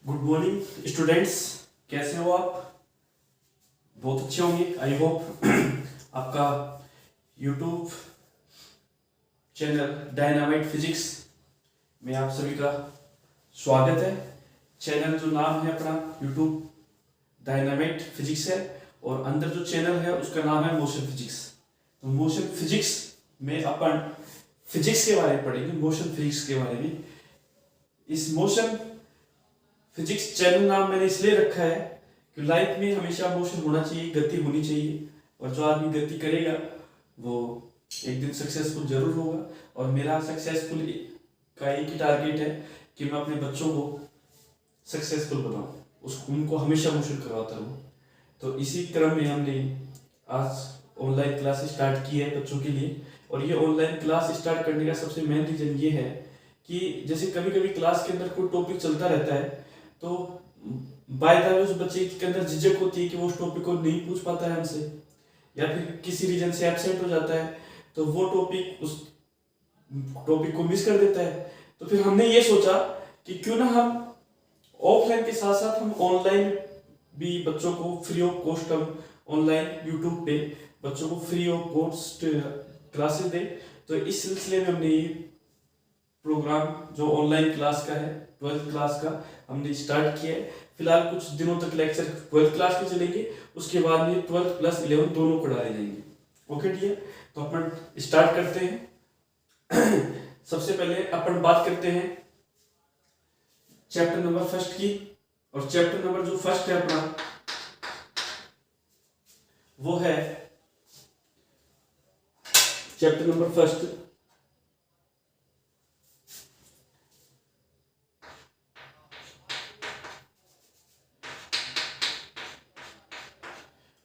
Good morning students, कैसे हो आप? बहुत अच्छे होंगे आई होप। आपका यूट्यूब चैनल डायनामाइट फिजिक्स में आप सभी का स्वागत है। चैनल जो नाम है अपना यूट्यूब डायनामाइट फिजिक्स है और अंदर जो चैनल है उसका नाम है मोशन फिजिक्स। तो मोशन फिजिक्स में अपन फिजिक्स के बारे में पढ़ेंगे, मोशन फिजिक्स के बारे में। इस मोशन फिजिक्स चैनल नाम मैंने इसलिए रखा है कि लाइफ में हमेशा मोशन होना चाहिए, गति होनी चाहिए, और जो आदमी गति करेगा वो एक दिन सक्सेसफुल जरूर होगा। और मेरा सक्सेसफुल का एक ही टारगेट है कि मैं अपने बच्चों को सक्सेसफुल बनाऊं, उनको हमेशा मोशन करवाता रहूं। तो इसी क्रम में हमने आज ऑनलाइन क्लास स्टार्ट की है बच्चों के लिए। और ये ऑनलाइन क्लास स्टार्ट करने का सबसे मेन रीजन ये है कि जैसे कभी कभी क्लास के अंदर कोई टॉपिक चलता रहता है तो बाय द वे उस बच्चे के अंदर झिझक होती है कि वो उस टॉपिक को नहीं पूछ पाता है हमसे, या फिर किसी रीजन से एब्सेंट हो जाता है तो वो टॉपिक उस टॉपिक को मिस कर देता है। तो फिर हमने ये सोचा कि क्यों ना हम ऑफलाइन के साथ साथ हम ऑनलाइन भी बच्चों को फ्री ऑफ कॉस्ट हम ऑनलाइन यूट्यूब पे बच्चों को फ्री ऑफ कॉस्ट क्लासेस दें। तो इस सिलसिले में हमने ये प्रोग्राम जो ऑनलाइन क्लास का है 12th क्लास का हमने स्टार्ट किया है। फिलहाल कुछ दिनों तक लेक्चर 12th क्लास के चलेंगे, उसके बाद में 12th प्लस 11 दोनों पढ़ाए जाएंगे। ओके डियर, तो अपन स्टार्ट करते हैं। सबसे पहले अपन बात करते हैं चैप्टर नंबर फर्स्ट की। और चैप्टर नंबर जो फर्स्ट है अपना वो है चैप्टर नंबर फर्स्ट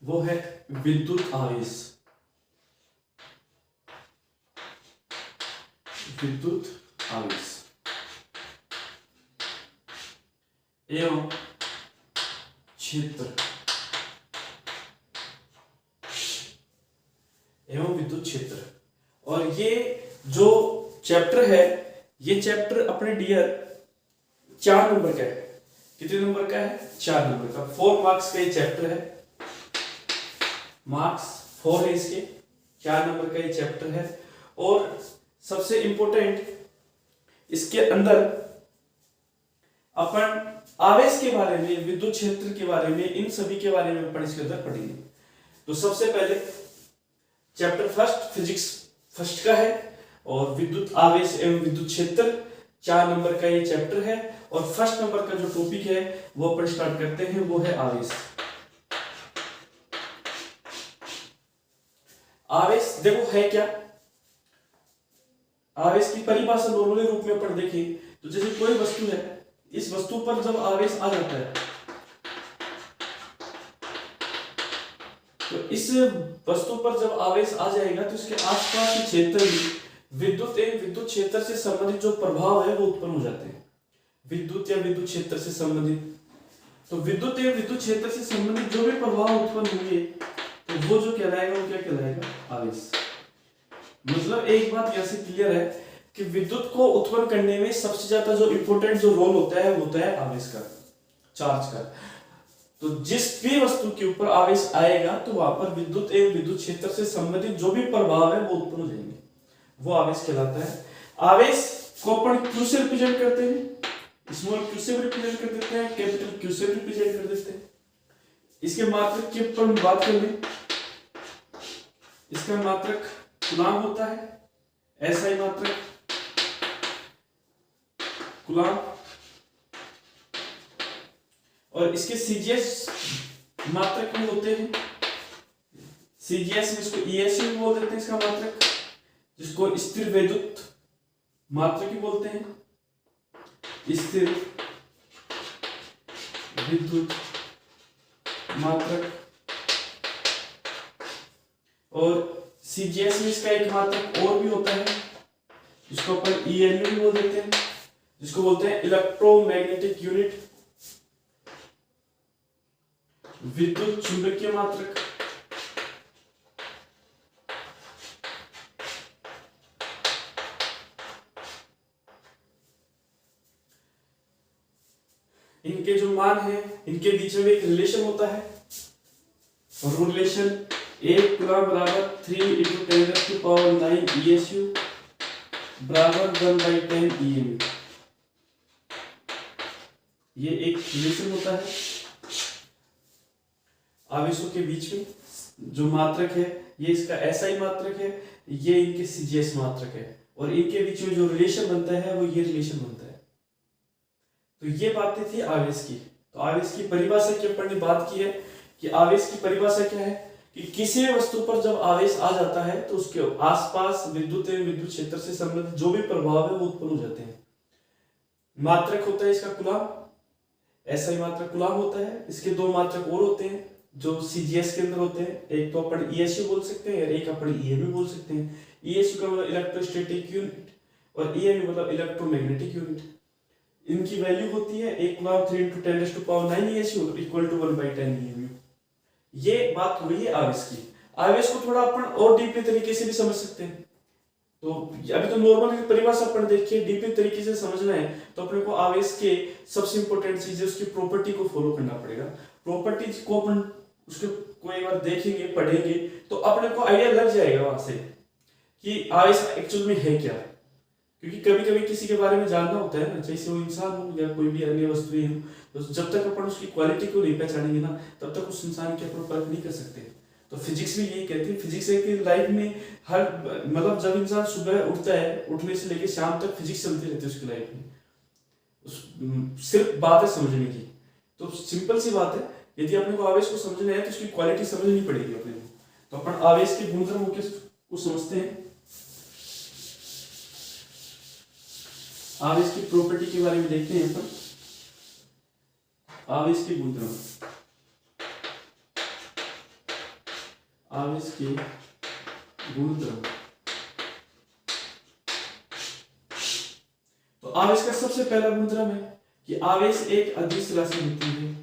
वो है विद्युत आवेश। विद्युत आवेश एवं क्षेत्र एवं विद्युत क्षेत्र। और ये जो चैप्टर है ये चैप्टर अपने डियर 4 नंबर का है। कितने नंबर का है? 4 नंबर का। 4 मार्क्स का ये चैप्टर है। मार्क्स 4 है इसके, 4 नंबर का ये चैप्टर है। और सबसे इंपॉर्टेंट इसके अंदर अपन आवेश के बारे में, विद्युत क्षेत्र के बारे में, इन सभी के बारे में अपन इसके अंदर पढ़ेंगे। तो सबसे पहले चैप्टर फर्स्ट फिजिक्स फर्स्ट का है और विद्युत आवेश एवं विद्युत क्षेत्र 4 नंबर का ये चैप्टर है। और फर्स्ट नंबर का जो टॉपिक है वो अपन स्टार्ट करते हैं, वो है आवेश। आवेश देखो है क्या? आवेश की परिभाषा नॉर्मली रूप में अपन देखें तो जैसे कोई वस्तु है, इस वस्तु पर जब आवेश आ जाता है तो इस वस्तु पर जब आवेश आ जाएगा तो इसके आसपास के क्षेत्र में विद्युत एवं विद्युत क्षेत्र से संबंधित जो प्रभाव है वो उत्पन्न हो जाते हैं। विद्युत या विद्युत क्षेत्र से संबंधित, तो विद्युत एवं विद्युत क्षेत्र से संबंधित जो भी प्रभाव उत्पन्न होंगे तो वो जो कहलाएगा वो क्या कहलाएगा? आवेश। मतलब एक बात यहां से क्लियर है कि विद्युत को उत्पन्न करने में सबसे ज्यादा जो इंपॉर्टेंट जो रोल होता है आवेश का, चार्ज का। तो जिस भी वस्तु के ऊपर आवेश आएगा तो वहां पर विद्युत एवं विद्युत क्षेत्र से संबंधित जो भी प्रभाव है वो उत्पन्न हो जाएंगे, वो आवेश कहलाता है। आवेश को अपन क्यू से रिप्रेजेंट करते हैं, स्मॉल क्यू से रिप्रेजेंट कर देते हैं, कैपिटल क्यू से रिप्रेजेंट कर देते हैं। इसके मात्रक की अपन बात कर लें, इसका मात्रक कूलाम होता है, ऐसा ही मात्रक कूलाम। और इसके सीजीएस मात्रक भी होते हैं, सीजीएस में इसको ईएस भी बोल देते हैं इसका मात्रक, जिसको स्थिर विद्युत मात्रक भी बोलते हैं, स्थिर विद्युत मात्रक। और सीजीएस में इसका एक मात्रक और भी होता है जिसको अपन ईएमयू भी बोल देते हैं, जिसको बोलते हैं इलेक्ट्रोमैग्नेटिक यूनिट, विद्युत चुंबकीय मात्रक। इनके जो मान है इनके बीच में एक रिलेशन होता है, और वो रिलेशन 1 कूलम बराबर 3 × 10⁹ ESU बराबर 1/10 EMU, ये एक रिलेशन होता है आवेशों के बीच में। जो मात्रक है ये इसका SI मात्रक है, ये इनके CGS मात्रक है, और इनके बीच में जो रिलेशन बनता है वो ये रिलेशन बनता है। तो ये बातें थी आवेश की। तो आवेश की परिभाषा की अपन ने बात की है कि आवेश की परिभाषा क्या है कि किसी वस्तु पर जब आवेश आ जाता है तो उसके आसपास विद्युत एवं विद्युत क्षेत्र से संबंधित जो भी प्रभाव है वो उत्पन्न हो जाते हैं। मात्रक होता है इसका कूलम, SI मात्रक कूलम होता है। इसके दो मात्रक और होते हैं जो CGS के अंदर होते हैं, एक तो अपन ESU बोल सकते हैं और एक अपन EMU बोल सकते हैं। ESU का मतलब इलेक्ट्रोस्टैटिक यूनिट और EMU मतलब इलेक्ट्रोमैग्नेटिक यूनिट। इनकी वैल्यू होती है 1 कूलम 3 × 10⁹ ESU = 1/10 EMU। ये बात हुई है आवेश की। आवेश को थोड़ा अपन और डीपली तरीके से भी समझ सकते हैं। तो अभी तो नॉर्मल परिभाषा अपन देखिए, डीपली तरीके से समझना है तो अपने को आवेश के सबसे इंपॉर्टेंट चीज है उसकी प्रॉपर्टी को फॉलो करना पड़ेगा। प्रॉपर्टीज को अपन उसके को एक बार देखेंगे, पढ़ेंगे तो अपने को आइडिया लग जाएगा वहां से कि आवेश एक्चुअल में है क्या। क्योंकि कभी कभी किसी के बारे में जानना होता है ना, जैसे वो इंसान हो या कोई भी अन्य वस्तु हो, तो जब तक अपन उसकी क्वालिटी को नहीं पहचानेंगे ना तब तक उस इंसान की अपन परख नहीं कर सकते। तो फिजिक्स भी यही कहती है, फिजिक्स है कि लाइफ में हर मतलब जब इंसान सुबह उठता है, उठने से लेकर शाम तक फिजिक्स चलती रहती है उसकी लाइफ में, सिर्फ बात है समझने की। तो सिंपल सी बात है, यदि अपने को आवेश को समझना है तो उसकी क्वालिटी समझनी पड़ेगी अपने को। तो अपन आवेश के गुणधर्म को समझते हैं। आवेश की प्रॉपर्टी के बारे में देखते हैं अपन। आवेश के गुणधर्म, आवेश के गुणधर्म। तो आवेश का सबसे पहला गुणधर्म है कि आवेश एक अदिश राशि होती है।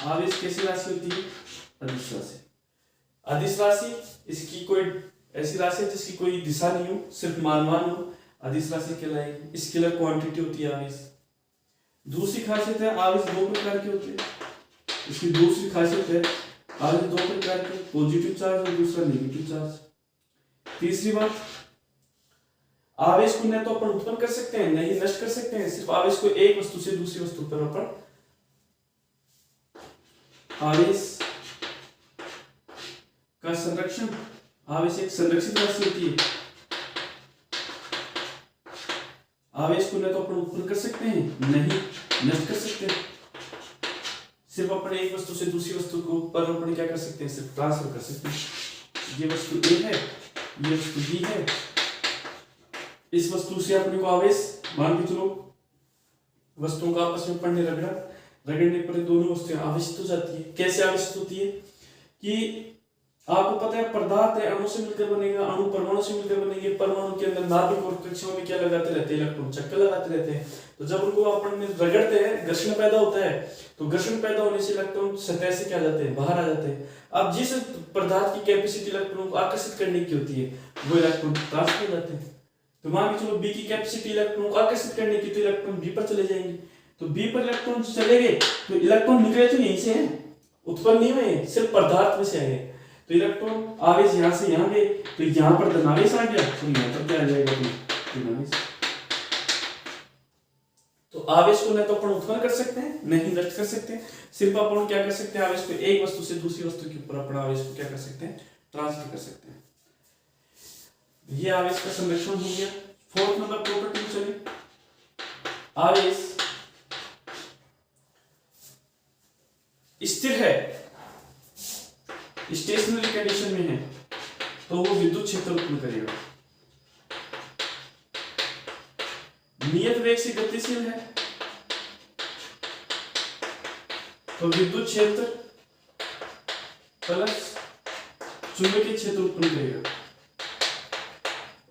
आवेश कैसी राशि होती है? अदिश राशि। अदिश राशि इसकी कोई ऐसी राशि है जिसकी कोई दिशा नहीं हो, सिर्फ मान हो, अदिश राशि कहलाएगी। स्केलर क्वांटिटी होती है आवेश। दूसरी खासियत है आवेश दो प्रकार के होते हैं। इसकी दूसरी खासियत है आवेश दो प्रकार के, पॉजिटिव चार्ज और दूसरा नेगेटिव चार्ज। तीसरी बात, आवेश को न तो अपन उत्पन्न कर सकते हैं न ही नष्ट कर सकते हैं। सिर्फ आवेश को एक वस्तु से दूसरी वस्तु पर अपन आवेश का संरक्षण, आवेश एक संरक्षित राशि होती है। आवेश को न तो अपन उत्पन्न कर सकते हैं न ही नष्ट कर सकते हैं। सिर्फ अपन एक वस्तु से दूसरी वस्तु को पर अपन क्या कर सकते हैं? सिर्फ ट्रांसफर कर सकते हैं। ये वस्तु A है, ये वस्तु B है। इस वस्तु से अपने को आवेश, मान के चलो वस्तुओं का आपस में पढ़ने रगड़ने पर दोनों वस्तुएं आवेशित हो जाती है। कैसे आवेशित होती है कि आपको पता है पदार्थ है, अणु से मिलकर बनेगा, अणु परमाणु से मिलकर बनेंगे। परमाणु के अंदर नाभिक और कक्षाओं में क्या लगाते रहते हैं? इलेक्ट्रॉन चक्कर लगाते रहते हैं। तो जब उनको अपन में रगड़ते हैं घर्षण पैदा होता है, तो घर्षण पैदा होने से इलेक्ट्रॉन सतह से क्या जाते हैं? बाहर आ जाते हैं। अब जिस पदार्थ की कैपेसिटी इलेक्ट्रॉन को आकर्षित करने की होती है वो इलेक्ट्रॉन ट्रांसफर हो जाते हैं। तो मान के चलो B की कैपेसिटी इलेक्ट्रॉन को आकर्षित करने की, तो इलेक्ट्रॉन B पर चले जाएंगे। तो B पर इलेक्ट्रॉन चले गए तो इलेक्ट्रॉन निकले तो यहीं से हैं, उत्पन्न नहीं हुए, सिर्फ पदार्थ में से आए। तो इलेक्ट्रॉन आवेश यहाँ से यहाँ गए तो यहाँ पर धनावेश आ गया, तो यहाँ पर क्या आ जाएगा? ऋणावेश। तो आवेश को न तो अपन उत्पन्न कर सकते हैं न ही नष्ट कर सकते हैं। सिर्फ अपन क्या कर सकते हैं? आवेश को एक वस्तु से दूसरी वस्तु के ऊपर अपन आवेश को क्या कर सकते हैं? ट्रांसफर कर सकते हैं। ये आवेश का संरक्षण हो गया। फोर्थ नंबर प्रॉपर्टी चलिए, आवेश स्थिर है, स्टेशनरी कंडीशन में है तो वो विद्युत क्षेत्र उत्पन्न करेगा। नियत वेग से गतिशील है तो विद्युत क्षेत्र प्लस चुंबकीय क्षेत्र उत्पन्न करेगा।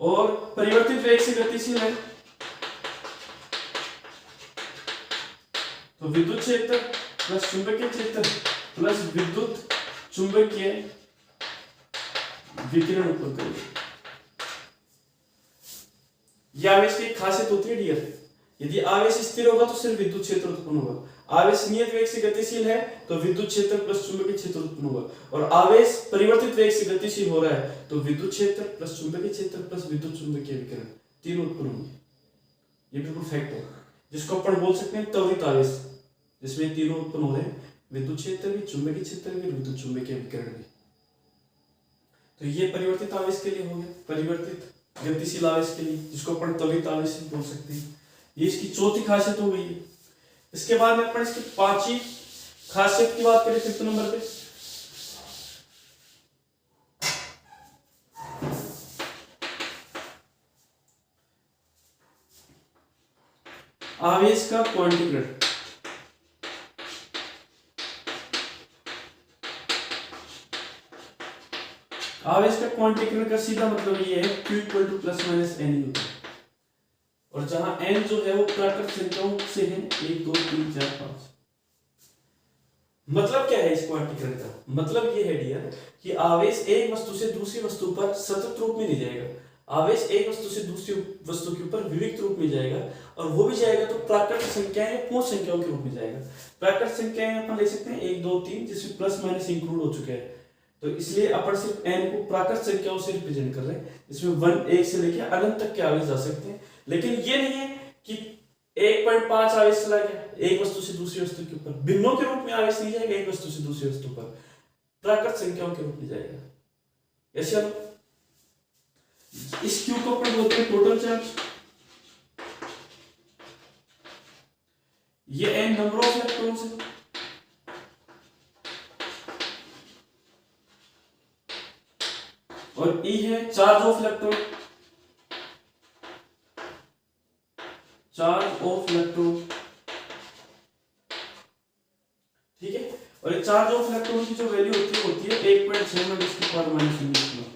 और परिवर्तित वेग से गतिशील है तो विद्युत क्षेत्र प्लस चुंबकीय क्षेत्र प्लस विद्युत चुंबकीय विकिरण उत्पन्न करेगा। यह आवेश की खासियत होती है डियर। यदि आवेश स्थिर होगा तो सिर्फ विद्युत क्षेत्र उत्पन्न होगा। आवेश नियत वेग से गतिशील है तो विद्युत क्षेत्र प्लस चुंबकीय क्षेत्र उत्पन्न होगा। और आवेश परिवर्तित वेग से गतिशील हो रहा है तो विद्युत क्षेत्र प्लस चुंबकीय क्षेत्र प्लस विद्युत चुंबकीय विकिरण तीनों उत्पन्न होंगे। ये बिल्कुल फैक्ट है, जिसको अपन बोल सकते हैं त्वरित आवेश, जिसमें तीनों उत्पन्न हो रहे हैं, विद्युत क्षेत्र भी, चुंबकीय क्षेत्र भी, विद्युत चुंबकीय विकिरण भी। तो ये परिवर्तित आवेश के लिए हो गया, परिवर्तित गतिशील आवेश के लिए, जिसको अपन त्वरित आवेश बोल सकते हैं। ये इसकी चौथी खासियत हो गई है। इसके बाद में अपन इसकी पांचवी खासियत की बात करें फिफ्थ नंबर पे, आवेश का क्वांटीकरण। आवेश का क्वांटीकरण का सीधा मतलब ये है Q equal to plus minus n होता है, और जहां n जो है वो प्राकृत संख्याओं से है 1 2 3 4 5। मतलब क्या है इस क्वांटीकरण का? मतलब ये है डियर कि आवेश एक वस्तु से दूसरी वस्तु पर सतत रूप में नहीं जाएगा। आवेश एक वस्तु से दूसरी वस्तु के ऊपर विविक्त रूप में जाएगा, और वो भी जाएगा तो प्राकृत संख्याएं या पूर्ण संख्याओं के रूप में जाएगा। प्राकृत संख्याएं अपन ले सकते हैं 1 2 3, जिसमें प्लस माइनस इंक्लूड हो चुके हैं, तो इसलिए अपन सिर्फ n को प्राकृत संख्याओं से रिप्रेजेंट कर रहे हैं, जिसमें 1 से लेकर अनंत तक के आवेश जा सकते हैं। लेकिन ये नहीं है कि 1.5 आवेश चला गया एक वस्तु से दूसरी वस्तु के ऊपर, भिन्नों के रूप में आवेश नहीं जाएगा एक वस्तु से दूसरी वस्तु पर, प्राकृत संख्याओं के रूप में जाएगा। ऐसे इस Q को अपन बोलते हैं टोटल चार्ज। ये n नंबर ऑफ इलेक्ट्रॉन्स है, और E है charge of electron, charge of electron, ठीक है। और ये चार्ज ऑफ इलेक्ट्रॉन की जो वैल्यू होती है 1.6 10 की पावर -19।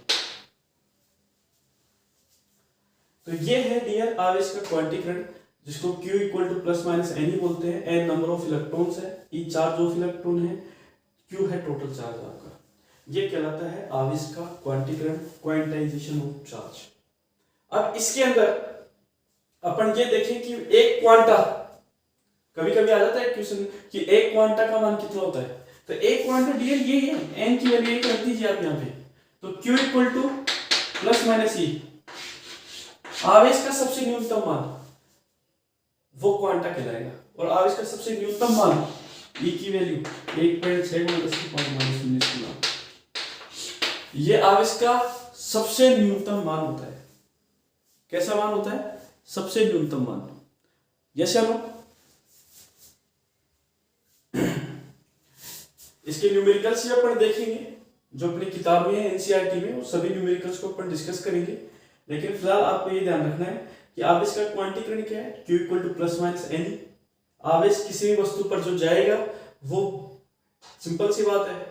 तो ये है डियर आवेश का क्वांटीकरण, जिसको Q equal to plus minus n ही बोलते हैं। n नंबर ऑफ इलेक्ट्रॉन्स है, E चार्ज ऑफ इलेक्ट्रॉन है, Q है टोटल चार्ज आपका। ये कहलाता है आवेश का क्वांटीकरण, क्वांटाइजेशन ऑफ चार्ज। अब इसके अंदर अपन ये देखें कि एक क्वांटा, कभी कभी आ जाता है क्वेश्चन कि एक क्वांटा का मान कितना होता है, तो एक क्वांटा डियर ये है, n की वैल्यू रख दीजिए आप यहाँ पे, तो Q equal to plus minus E, आवेश का सबसे न्यूनतम मान वो क्वांटा कहलाएगा। और आवेश का सबसे न्यूनतम मान E की वैल्यू 1.6 × 10 की पावर -19। ये आवेश का सबसे न्यूनतम मान होता है। कैसा मान होता है? सबसे न्यूनतम मान। यस या नो? इसके न्यूमेरिकल्स भी अपन देखेंगे जो अपनी किताब में है एनसीईआरटी में, वो सभी न्यूमेरिकल्स को अपन डिस्कस करेंगे। लेकिन फिलहाल आपको ये ध्यान रखना है कि आवेश का क्वांटीकरण क्या है, Q equal to plus minus n. आवेश किसी भी वस्तु पर जो जाएगा वो सिंपल सी बात है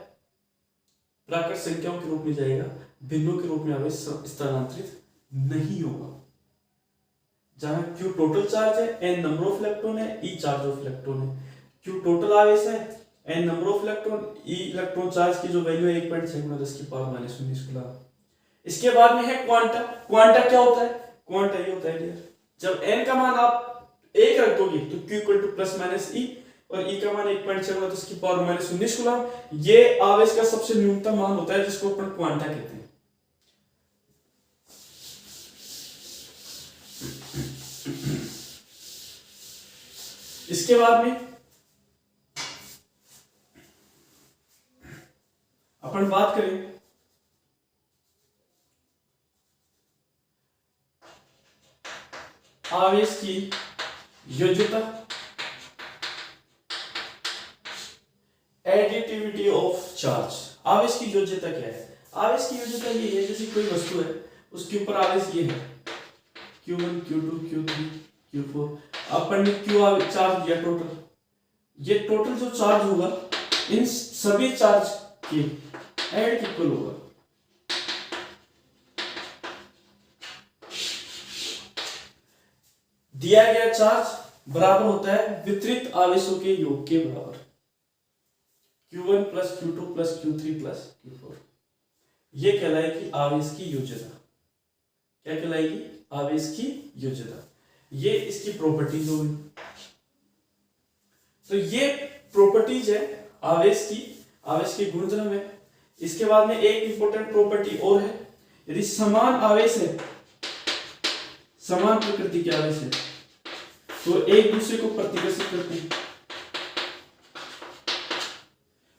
प्राकृत संख्याओं के रूप में जाएगा, भिन्नों के रूप में आवेश स्थानांतरित नहीं होगा। जहां Q टोटल चार्ज है, n नंबर ऑफ इलेक्ट्रॉन है, E चार्ज ऑफ इलेक्ट्रॉन है। Q टोटल आवेश है, n number of electron, E electron charge की जो वैल्यू है 1.6 × 10 की पावर -19 कूलम। इसके बाद में है क्वांटा। क्वांटा क्या होता है? क्वांटा ये होता है डियर, जब n का मान आप 1 रख दोगे तो Q equal to plus minus E, और E का मान 1.6 × 10 की पावर -19 कूलम। ये आवेश का सबसे न्यूनतम मान होता है, जिसको अपन क्वांटा कहते हैं। इसके बाद में अपन बात करें आवेश की योज्यता, एडिटिविटी ऑफ चार्ज। आवेश की योज्यता क्या है? आवेश की योज्यता ये है, जैसे कोई वस्तु है उसके ऊपर आवेश ये है Q1 Q2 Q3 Q4, अपन ने Q चार्ज दिया टोटल। ये टोटल जो चार्ज होगा इन सभी चार्ज के ऐड इक्वल होगा। दिया गया चार्ज बराबर होता है वितरित आवेशों के योग के बराबर, Q1 plus Q2 plus Q3 plus Q4। ये कहलाएगी आवेश की योज्यता। क्या कहलाएगी? आवेश की योज्यता। ये इसकी प्रॉपर्टीज हो गई। तो ये प्रॉपर्टीज है आवेश की गुणधर्म है। इसके बाद में एक इंपॉर्टेंट प्रॉपर्टी और है, यदि समान आवेश है, समान प्रकृति के आवेश है तो एक दूसरे को प्रतिकर्षित करते हैं,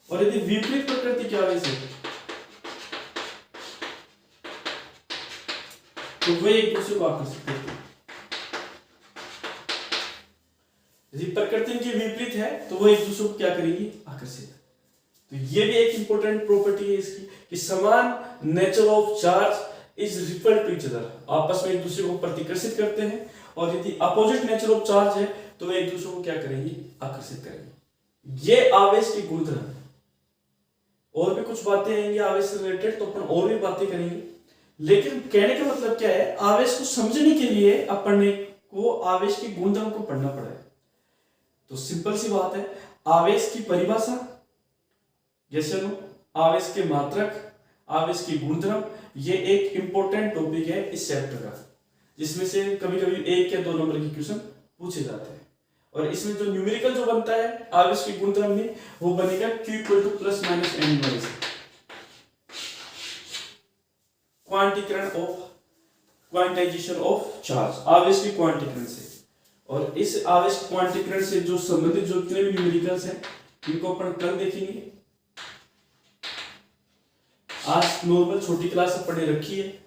और यदि विपरीत प्रकृति के आवेश है तो वे एक दूसरे को आकर्षित करते हैं। यदि प्रकृति इनकी विपरीत है तो वो एक दूसरे को क्या करेंगी, आकर्षित। तो ये भी एक इंपॉर्टेंट प्रॉपर्टी है इसकी कि समान nature of charge is repel to each other, आपस में एक दूसरे को प्रतिकर्षित करते हैं, और यदि अपोजिट नेचर ऑफ चार्ज है तो वे एक दूसरे को क्या करेंगे, आकर्षित करेंगे। ये आवेश की गुणधर्म है। और भी कुछ बातें आएंगी आवेश से रिलेटेड, तो अपन और भी बातें करेंगे, लेकिन कहने का मतलब क्या है, आवेश को समझने के लिए अपन को आवेश की गुणधर्म को पढ़ना पड़ा है। तो सिंपल सी बात है, आवेश की परिभाषा, जैसे आवेश के मात्रक, आवेश की गुणधर्म, ये एक इंपॉर्टेंट टॉपिक है इस चैप्टर का, जिसमें से कभी कभी 1 या 2 नंबर के क्वेश्चन पूछे जाते हैं। और इसमें जो न्यूमेरिकल जो बनता है आवेश की गुणधर्म में, वो बनेगा Q = ±n से क्वांटीकरण ऑफ क्वांटाइजेशन ऑफ चार्ज, आवेश की क्वांटीकरण से। और इस आवेश क्वांटीकरण से जो संबंधित जो जितने भी न्यूमेरिकल्स हैं इनको अपन कल देखेंगे। आज नॉर्मल छोटी क्लास अपने रखी है,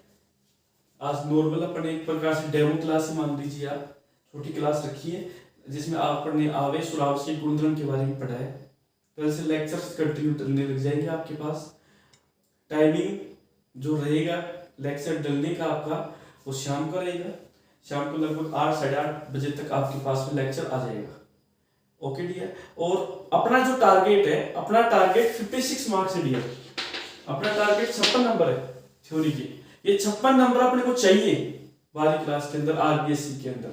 आज नॉर्मल अपन एक प्रकार से डेमो क्लास मान लीजिए, आप छोटी क्लास रखी है जिसमें आपने आवेश और आवेश के गुणधर्म के बारे में पढ़ा है। कल से लेक्चर्स कंटिन्यू करने लग जाएंगे आपके पास। टाइमिंग जो रहेगा लेक्चर डलने का आपका, वो शाम को रहेगा, शाम को लगभग 8 साढ़े 8 बजे तक आपके पास में लेक्चर आ जाएगा। Okay dear. और अपना जो टारगेट है, अपना टारगेट 56 मार्क्स है डियर, अपना टारगेट 56 नंबर है थ्योरी के। ये 56 नंबर अपने को चाहिए 12वीं क्लास के अंदर, आरबीएससी के अंदर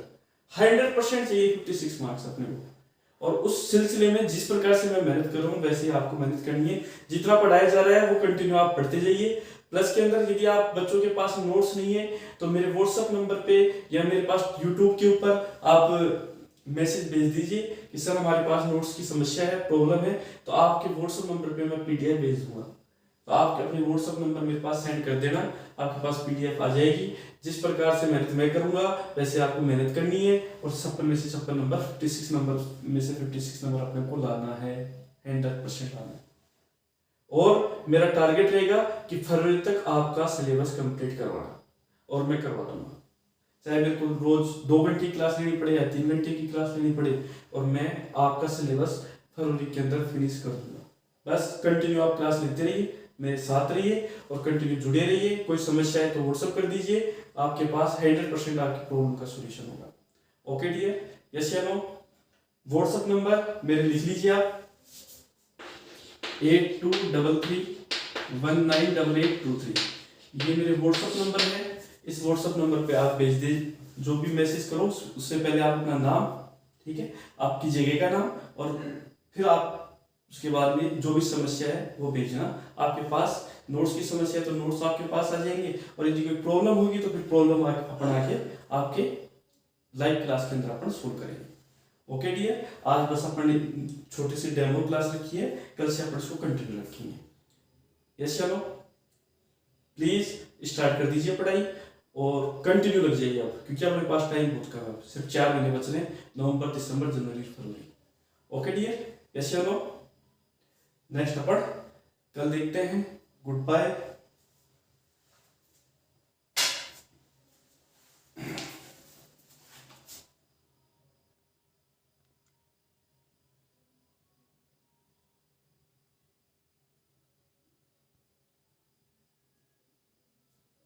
100% चाहिए 56 मार्क्स अपने को। और उस सिलसिले में जिस प्रकार से मैं मेहनत कर रहा हूँ वैसे ही आपको मेहनत करनी है। जितना पढ़ाया जा रहा है वो कंटिन्यू आप पढ़ते जाइए। प्लस के अंदर यदि आप बच्चों के पास नोट्स नहीं है तो मेरे व्हाट्सएप नंबर पे या मेरे पास यूट्यूब के ऊपर आप मैसेज भेज दीजिए कि सर हमारे पास नोट्स की समस्या है, प्रॉब्लम है, तो आपके व्हाट्सएप नंबर पे मैं पीडीएफ भेज दूंगा। तो आप अपने व्हाट्सएप नंबर मेरे पास सेंड कर देना, आपके पास पीडीएफ आ जाएगी। जिस प्रकार से मेहनत मैं करूंगा वैसे आपको मेहनत करनी है, और 56 में से 56 नंबर 56 नंबर में से 56 नंबर अपने को लाना है, 100% लाना है। और मेरा टारगेट रहेगा कि फरवरी तक आपका सिलेबस कंप्लीट करवाना, और मैं करवा दूंगा। चाहे मेरे को रोज 2 घंटे की क्लास लेनी पड़े या 3 घंटे की क्लास लेनी पड़े, और मैं आपका सिलेबस फरवरी के अंदर फिनिश कर दूंगा। बस कंटिन्यू आप क्लास लेते रहिए, मेरे साथ रहिए और कंटिन्यू जुड़े रहिए। कोई समस्या है तो व्हाट्सएप कर दीजिए, आपके पास 100% आपकी प्रॉब्लम का सॉल्यूशन होगा। ओके डियर, यस या नो? व्हाट्सएप नंबर मेरे लिख लीजिए आप, 8233198823। ये मेरे व्हाट्सएप नंबर है। इस व्हाट्सएप नंबर पे आप भेज दीजिए, जो भी मैसेज करो उससे पहले आप अपना नाम, ठीक है, आपकी जगह का नाम, और फिर आप उसके बाद में जो भी समस्या है वो भेजना। आपके पास नोट्स की समस्या है तो नोट्स आपके पास आ जाएंगे, और यदि कोई प्रॉब्लम होगी तो फिर प्रॉब्लम अपन आके आपके लाइव क्लास के अंदर अपन सोल्व करेंगे। ओके डियर, आज बस अपन ने छोटी सी डेमो क्लास रखी है, कल से अपन इसको कंटिन्यू रखेंगे। यस चलो, प्लीज स्टार्ट कर दीजिए पढ़ाई और कंटिन्यू लग जाइए आप, क्योंकि अपने पास टाइम बहुत कम है, सिर्फ 4 महीने बच रहे हैं, नवंबर, दिसंबर, जनवरी, फरवरी। ओके डियर, यस चलो, नेक्स्ट अपन कल देखते हैं। Good bye.